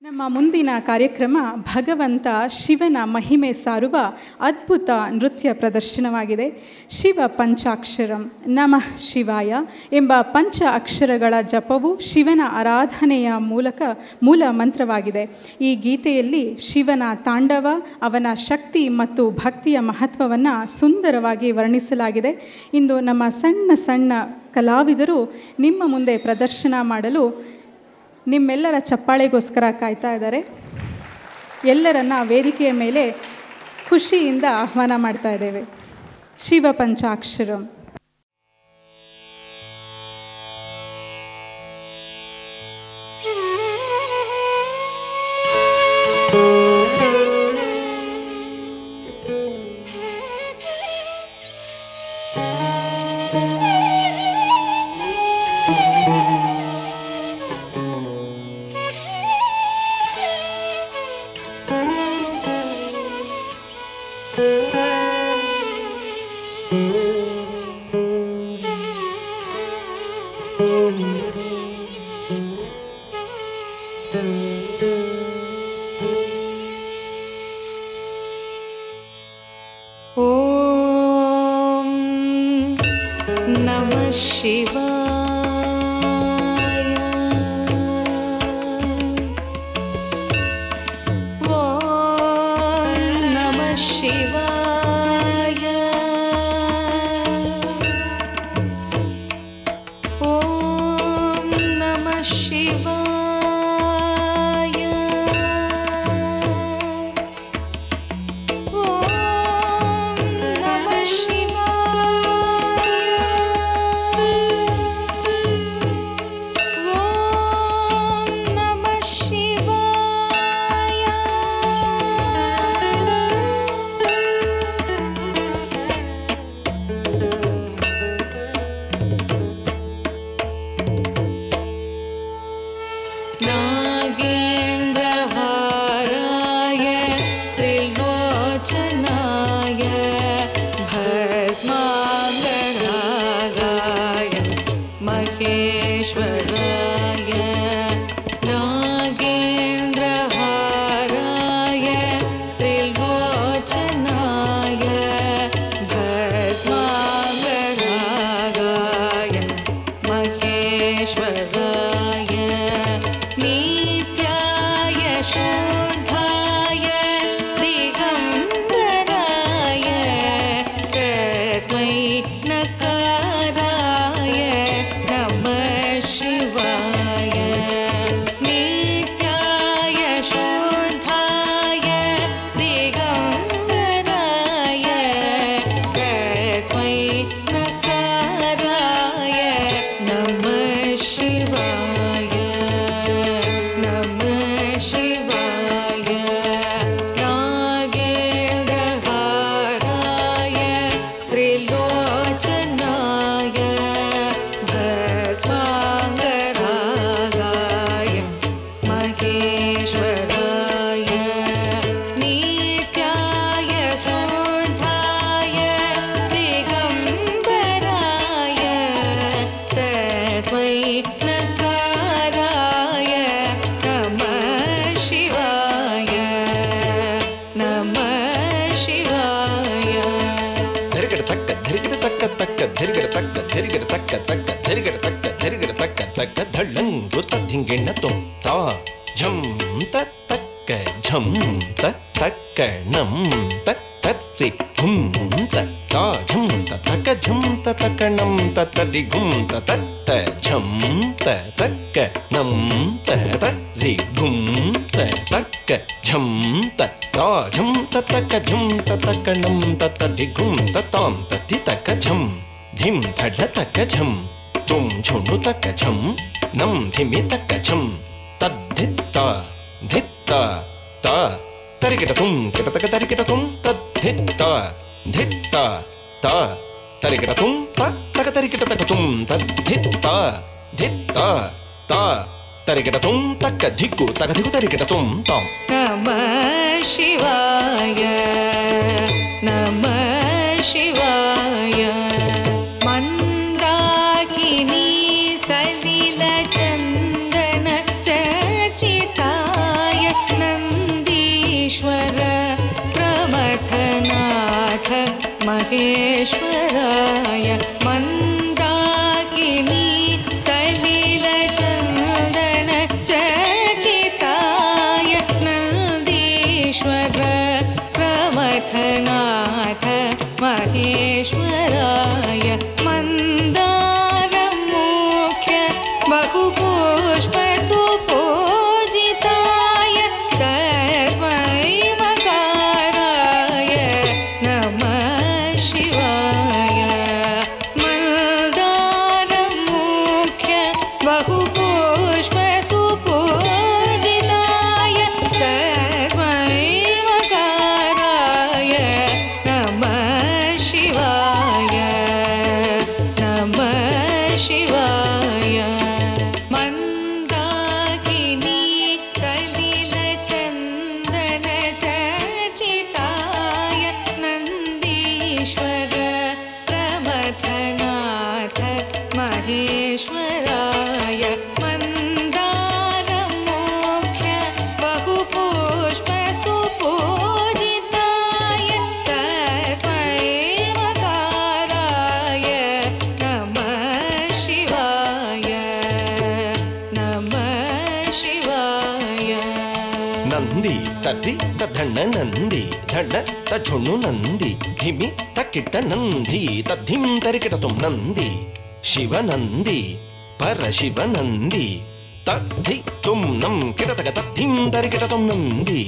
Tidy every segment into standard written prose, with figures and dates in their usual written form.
ನಮ್ಮ ಮುಂದಿನ ಕಾರ್ಯಕ್ರಮ ಭಗವಂತ ಶಿವನ ಮಹಿಮೆ ಸಾರುವ ಅದ್ಭುತ ನೃತ್ಯ ಪ್ರದರ್ಶನವಾಗಿದೆ. ಶಿವ ಪಂಚಾಕ್ಷರಂ ನಮಃ ಶಿವಾಯ ಎಂಬ ಪಂಚ ಅಕ್ಷರಗಳ ಜಪವು ಶಿವನ ಆರಾಧನೆಯ ಮೂಲ ಮಂತ್ರವಾಗಿದೆ. ಈ ಗೀತೆಯಲ್ಲಿ ಶಿವನ ತಾಂಡವ, ಅವನ ಶಕ್ತಿ ಮತ್ತು ಭಕ್ತಿಯ ಮಹತ್ವವನ್ನು ಸುಂದರವಾಗಿ ವರ್ಣಿಸಲಾಗಿದೆ. ಇಂದು ನಮ್ಮ ಸಣ್ಣ ಕಲಾವಿದರು ನಿಮ್ಮ ಮುಂದೆ ಪ್ರದರ್ಶನ ಮಾಡಲು ನಿಮ್ಮೆಲ್ಲರ ಚಪ್ಪಾಳೆಗೋಸ್ಕರ ಕಾಯ್ತಾ ಇದ್ದಾರೆ. ಎಲ್ಲರನ್ನ ವೇದಿಕೆಯ ಮೇಲೆ ಖುಷಿಯಿಂದ ಆಹ್ವಾನ ಮಾಡ್ತಾ ಇದ್ದೇವೆ. ಶಿವ ಪಂಚಾಕ್ಷರಂ. ಓಂ ನಮಃ ಶಿವಾಯ. ಓಂ ನಮಃ ಶಿವಾಯ. ಓಂ ನಮಃ ಶಿವಾಯ. ಓಂ ನಮಃ ಶಿವಾಯ. ಓಂ ನಮಃ ಶಿವಾಯ. ನಾಗೇಂದ್ರಹಾರಾಯ ತ್ರಿಲೋಚನಾಯ ಭಸ್ಮಾಂಗರಾಗಾಯ ಮಹೇಶ್ವರಾಯ. ನಾಗೇಂದ್ರಹಾರಾಯ ತ್ರಿಲೋಚನಾಯ ಭಸ್ಮಾಂಗರಾಗಾಯ ಮಹೇಶ್ವರಾಯ. ನಿತ್ಯಾಯ ಶೋಧಾಯ ದಿಗಂಬರಾಯ ತಸ್ಮೈ ನಕಾರಾಯ ನಮಃ ಶಿವಾಯ. ನಿತ್ಯಾಯ ಶೋಧಾಯ ದಿಗಂಬರಾಯ ತಸ್ಮೈ ನಕಾರಾಯ ನಮಃ ಶಿವಾಯ. ನಮಃ ಶಿವಾಯ. ನಾಗೇಂದ್ರಹಾರಾಯ ತ್ರಿಲೋಚನಾಯ ಭಸ್ಮಾಂಗರಾಗಾಯ ಮಹೇಶ್ವರಾಯ. ನಿತ್ಯಾಯ ಶೋಧಾಯ ದಿಗಂಬರಾಯ ತಸ್ಮೈ ನಕಾರಾಯ ನಮಃ ಶಿವಾಯ. ನಮಃ ಶಿವಾಯ. ಧರಿಗಡ ತಕ್ಕ ಧರಿಗಡ ತಕ್ಕ ತಕ್ಕ ಧರಿಗಡ ತಕ್ಕ ಧರಿಗಡ ತಕ್ಕ ತಕ್ಕ ಧರಿಗಡ ತಕ್ಕ ಧರಿಗಡ ತಕ್ಕ ತಕ್ಕ ಧಳ್ಳಂಗು ತದ್ದಿಂಗೆಣ್ಣ ತೊಂತ ಝಂ ತಕ್ಕ ಝಂ ತಕ್ಕ ನಂ ತರ್ರಿ ಹುಂ ತಕ್ಕ ಝಂ ತಕ್ಕ ಝಂ ತಕ್ಕ ನಂ ತರ್ರಿ ಗುಂ ತತ್ತ ಝಂ ತಕ್ಕ ನಂ ತರ್ರಿ ಗುಂ ತಕ್ಕ ಝಂ ತಕ್ಕ ಝಂ ತಕ್ಕ ಝಂ ತಕ್ಕ ನಂ ತರ್ರಿ ಗುಂ ತಾಂ ತತ್ತಿ ತಕ್ಕ ಝಂ ಧಿಂ ಧಡ್ಡ ತಕ್ಕ ಝಂ ತುಂ ಝುಣು ತಕ್ಕ ಝಂ ನಂ ಧಿಮಿ ತಕ್ಕ ಝಂ ತದ್ಧಿತ್ತ ಧಿತ್ತ ತ ತರಿಗಿಟ ತುಂ ಕಿಟ ತಕ ತರಿಗಿಟ ತುಂ ತದ್ಧಿತ್ತ ಧಿತ್ತ ತ ತರಿಗಿಟ ತುಂ ತಕ ತರಿಗಿಟ ತಕ ತುಂ ತದ್ಧಿತ್ತ ಧಿತ್ತ ತ ತರಿಗಿಟ ತುಂ ತಕ್ಕ ಧಿಕ್ಕು ತಕ ಧಿಕ್ಕು ತರಿಗಿಟ ತುಂ ತಾಂ. ನಮಃ ಶಿವಾಯ. ನಮಃ ಶಿವಾಯ. ಮಂದಾಕಿನಿ ಸಲಿಲ ಚಂದನ ಚರ್ಚಿತಾಯ महेश्वराय मन्दाकिनी सलिलचन्दन चर्चिताय नन्दीश्वर प्रमथनाथ महेश्वराय मन्दारमुख्य बहुपुष्पसुपूजिताय तस्मै मकाराय नमः शिवाय मन्दारमुख्य बहुपुष्पसुपूजिताय तस्मै मकाराय नमः शिवाय नमः शिवाय मन्दाकिनी सलिलचन्दन चर्चिताय नन्दीश्वर प्रमथनाथ महेश्वराय मन्दारमुख्य बहुपुष्पसुपूजिताय तस्मै मकाराय नमः शिवाय नमः शिवाय ನಂದಿ ತಟ್ಟಿ ತದ್ಧಣ್ಣ ನಂದಿ ಧಣ್ಣ ತಜ್ಜುಣ್ಣು ನಂದಿ ಧಿಮಿ ತಕ್ಕಿಟ್ಟ ನಂದಿ ತದ್ಧಿಂ ತರಿಕಿಟತುಂ ನಂದಿ ಶಿವನಂದಿ ಪರಶಿವನಂದಿ ತದ್ಧಿ ತುಂ ನಂ ಕಿಟತಕ ತದ್ಧಿಂ ತರಿಕಿಟತುಂ ನಂದಿ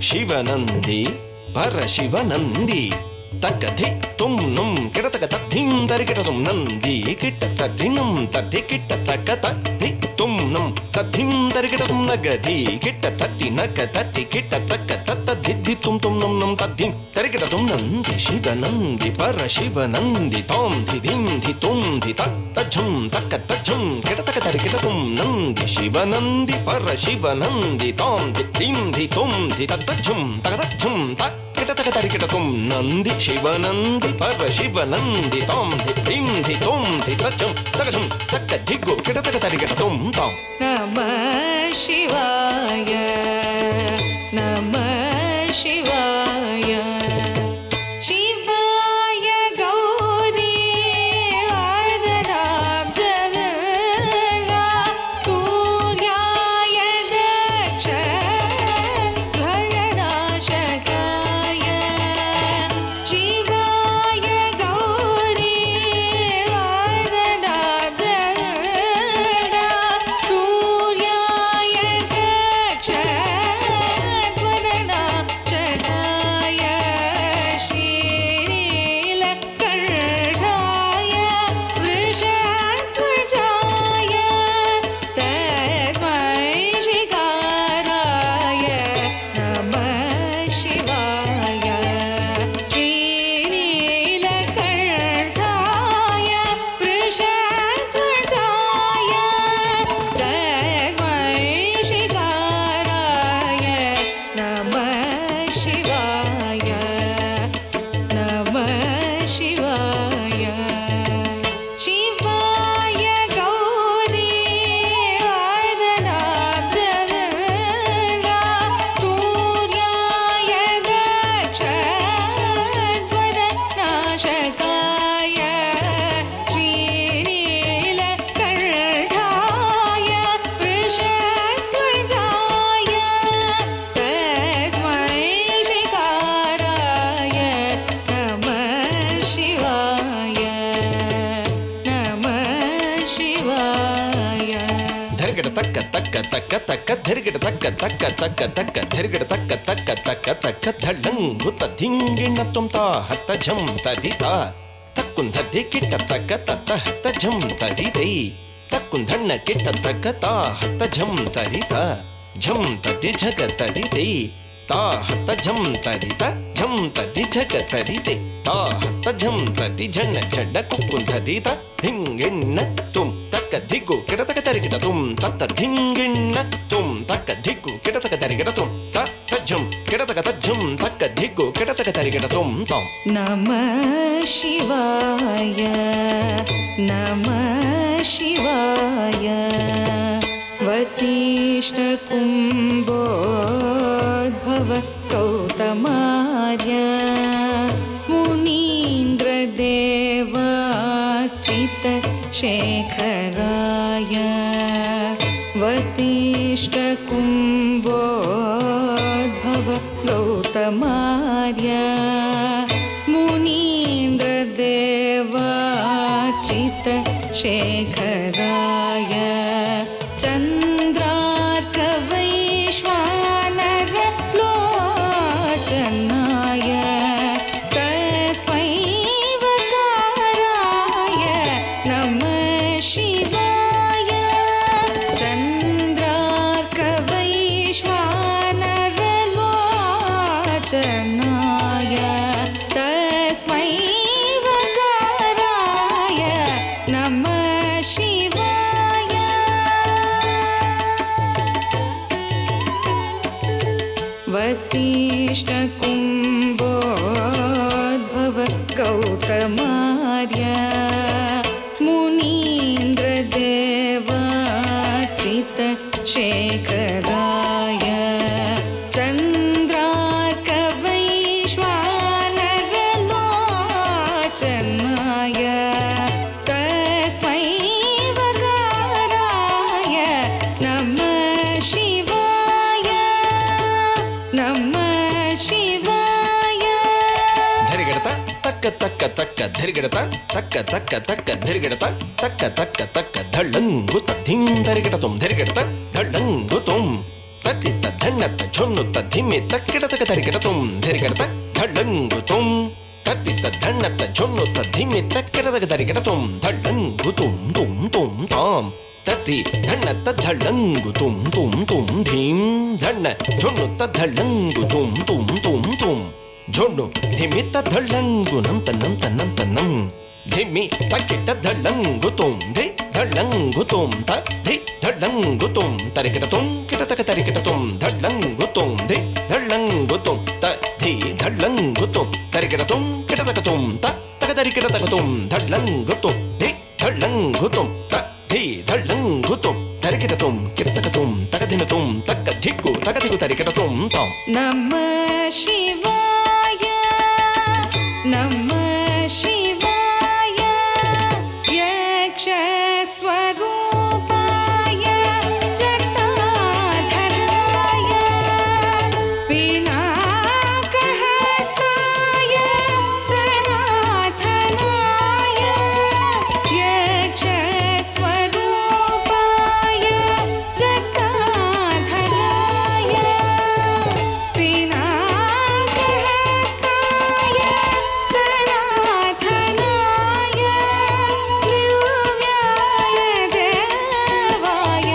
ಶಿವನಂದಿ ಪರಶಿವನಂದಿ ತಕ್ಕಧಿ ತುಂ ನುಂ ಕಿಟತಕ ತದ್ಧಿಂ ತರಿಕಿಟತುಂ ನಂದಿ ಕಿಟ್ಟ ತದ್ಧಿ ನಂ ತದ್ಧಿ ಕಿಟ್ಟ ತಕ್ಕ ತದ್ಧಿ ತುಂ ನಂ ತದ್ಧಿಂ ತರಿಕಿಟತುಂ ನಗಧಿ ಕಿಟ್ಟ ತಟ್ಟಿ ನಗ ತಟ್ಟಿ ಕಿಟ್ಟ ತಕ್ಕ ತತ್ತ ಧಿದ್ಧಿ ತುಂ ತುಂ ನಂ ನಂ ತದ್ಧಿಂ ತರಿಕಿಟತುಂ ನಂದಿ ಶಿವನಂದಿ ಪರಶಿವನಂದಿ ತಾಂ ಧಿಧಿಂ ಧಿ ತುಂ ಧಿ ತತ್ತ ಝಂ ತಕ್ಕ ತಜ್ಜಂ ಕಿಟತಕ ತರಿಕಿಟತುಂ ನಂದಿ ಶಿವನಂದಿ ಪರಶಿವನಂದಿ ತಾಂ ಧಿಧಿಂ ಧಿ ತುಂ ಧಿ ತತ್ತ ಝಂ ತಕ ತಜ್ಜಂ ತಕ್ಕ ಕಿಟತಕ ತರಿಕಿಟತುಂ ನಂದಿ ಶಿವನಂದಿ ಪರಶಿವನಂದಿ ತಾಂ ಧಿಧಿಂ ಧಿ ತುಂ ಧಿ ತಜ್ಜಂ ತಕ ಝಂ ತಕ್ಕ ಧಿಗು ಕಿಟತಕ ತರಿಕಿಟತುಂ ತಾಂ नमः शिवाय नमः शिवाय शिवाय गौरी आर्द्राब्जवृङ्गा सूर्याय दक्ष ध्वरनाशकाय शिवाय गौरी आर्द्राब्जवृङ्गा सूर्याय दक्ष ध्वरनाशकाय श्रीनीलकण्ठाय वृषध्वजाय तस्मै श्रीकाराय नमः शिवाय श्रीनीलकण्ठाय वृषध्वजाय तस्मै श्रीकाराय नमः शिवाय नमः शिवाय शिवाय गौरी आर्द्राब्जवृङ्गा सूर्याय दक्ष ध्वरनाशकाय श्रीनीलकण्ठाय वृषध्वजाय तस्मै श्रीकाराय नमः शिवाय नमः शिवाय ಧರಿಗಿಡ ತಕ್ಕ ತಕ್ಕ ತಕ್ಕ ತಕ್ಕ ಧರಿಗಿಡ ತಕ್ಕ ತಕ್ಕ ತಕ್ಕ ತಕ್ಕ ಧರಿಗಿಡ ತಕ್ಕ ತಕ್ಕ ತಕ್ಕ ತಕ್ಕ ಧಳ್ಳಂಗು ತದ್ದಿಂಗಿಣ್ಣ ತುಂತ ಹತ್ತ ಝಂ ತದಿತ ತಕ್ಕುಂಧದ್ದಿ ಕಿಟ್ಟ ತಕ್ಕ ತತ್ತ ಹತ್ತ ಝಂ ತದಿತೈ ತಕ್ಕುಂಧಣ್ಣ ಕಿಟ್ಟ ತಕ್ಕ ತಾ ಹತ್ತ ಝಂ ತರಿತ ಝಂ ತದಿ ಝಗ ತದಿತೈ ತಾ ಹತ್ತ ಝಂ ತರಿತ ಝಂ ತದಿ ಝಗ ತರಿತೆ ತಾ ಹತ್ತ ಝಂ ತದಿ ಝಣ್ಣ ಝಡ್ಡ ಕುಕ್ಕುಂಧರಿತ ಧಿಂಗಿಣ್ಣ ತುಂ ತಕ್ಕ ಧಿಗ್ಗು ಕಿಡತಕ ತರಿಗಿಡ ತುಂ ತತ್ತ ಧಿಂಗಿಣ್ಣ ತುಂ ತಕ್ಕ ಧಿಗ್ಗು ಕಿಡತಕ ತರಿಗಿಡ ತುಂ ತತ್ತ ಝಂ ಕಿಡತಕ ತಜ್ಜಂ ತಕ್ಕ ಧಿಗ್ಗು ಕಿಡತಕ ತರಿಗಿಡ ತುಂ ತಾಂ नमः शिवाय नमः शिवाय वसिष्ठकुम्भोद्भव कौतमार्य मुनीन्द्र शेखराय वसिष्ठकुम्भोद्भव गौतमार्य मुनीन्द्रदेवार्चित शेखराय चन्द्रार्कवैश्वानर लोचनाय तस्मै वकाराय नमः शिवाय चन्द्रार्कवैश्वानर लोचनाय तस्मै वकाराय नमः शिवाय वसिष्ठकुम्भोद्भव गौतमार्य मुनीन्द्रदेवार्चित शेखराय चन्द्रार्कवैश्वानर लोचनाय तस्मै वकाराय नमः शिवाय नमः शिवाय ಧರಿಗಿಡತ ತಕ್ಕ ತಕ್ಕ ತಕ್ಕ ಧರಿಗಿಡತ ತಕ್ಕ ತಕ್ಕ ತಕ್ಕ ಧರಿಗಿಡತ ತಕ್ಕ ತಕ್ಕ ತಕ್ಕ ಧಳ್ಳಂಗು ತದ್ಧಿಂ ಧರಿಗಿಡತುಂ ಧರಿಗಿಡತ ಧಳ್ಳಂಗು ತುಂ ತತ್ತಿತ್ತ ಧಣ್ಣತ್ತ ಝೊನ್ನುತ್ತ ಧಿಮ್ಮಿ ತಕ್ಕಿಡತಕ ಧರಿಗಿಡತುಂ ಧರಿಗಿಡತ ಧಳ್ಳಂಗು ತುಂ ತತ್ತಿತ್ತ ಧಣ್ಣತ್ತ ಝೊನ್ನುತ್ತ ಧಿಮ್ಮಿ ತಕ್ಕಿಡತಕ ಧರಿಗಿಡತುಂ ಧಳ್ಳಂಗು ತುಂ ತುಂ ತುಂ ತಾಂ ತತ್ತಿ ಧಣ್ಣತ್ತ ಧಳ್ಳಂಗು ತುಂ ತುಂ ತುಂ ಧೀಂ ಧಣ್ಣ ಝೊನ್ನುತ್ತ ಧಳ್ಳಂಗು ತುಂ ತುಂ ತುಂ ತುಂ ಝೊಣ್ಣು ಧಿಮ್ಮಿತ್ತ ಧಳ್ಳಂಗು ನಂತ ನಂತ ನಂತ ನಂ ಧಿಮ್ಮಿ ತಕ್ಕಿಟ್ಟ ಧಳ್ಳಂಗು ತುಂ ಧಿ ಧಳ್ಳಂಗು ತುಂ ತ ಧಿ ಧಳ್ಳಂಗು ತುಂ ತರಿಕಿಟ ತುಂ ಕಿಟತಕ ತರಿಕಿಟ ತುಂ ಧಳ್ಳಂಗು ತುಂ ಧಿ ಧಳ್ಳಂಗು ತುಂ ತ ಧಿ ಧಳ್ಳಂಗು ತುಂ ತರಿಕಿಟ ತುಂ ಕಿಟತಕ ತುಂ ತ ತಕ ತರಿಕಿಟ ತಕ ತುಂ ಧಳ್ಳಂಗು ತುಂ ಧಿ ಧಳ್ಳಂಗು ತುಂ ತ ಧಿ ಧಳ್ಳಂಗು ತುಂ ತರಿಕಿಟ ತುಂ ಕಿಟತಕ ತುಂ ತಕ ಧಿನ ತುಂ ತಕ್ಕ ಧಿಕ್ಕು ತಕ ದಿಗು ತರಿಕಿಟ ತುಂ ತಾಂ नमः शिवाय नमः शिवाय यक्षस्वरूपाय जटाधराय पिनाकहस्ताय सनातनाय यक्षस्वरूपाय जटाधराय पिनाकहस्ताय सनातनाय दिव्याय देवाय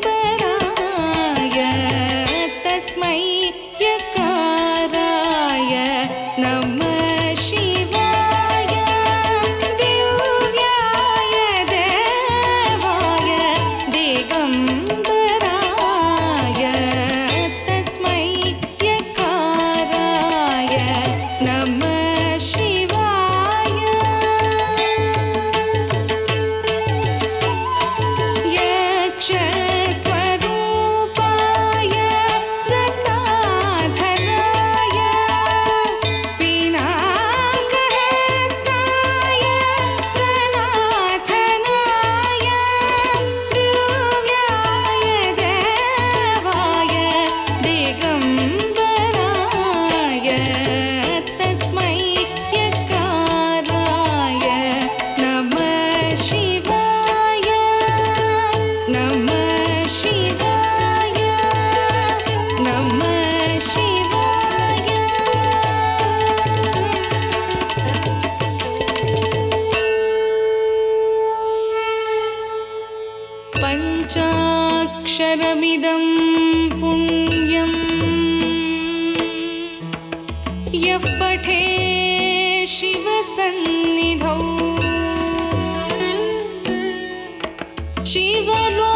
दिगम्बराय तस्मै यकाराय नमः शिवाय दिव्याय देवाय दिगम्बराय तस्मै यकाराय नमः शिवाय यक्षस्वरूपाय जटाधराय पिनाकहस्ताय सनातनाय दिव्याय देवाय दिगम्बराय तस्मै यकाराय नमः शिवाय नमः शिवाय नमः शिवाय पञ्चाक्षरमिदं पुण्यं यः पठे शिवसन्निधौ शिवलो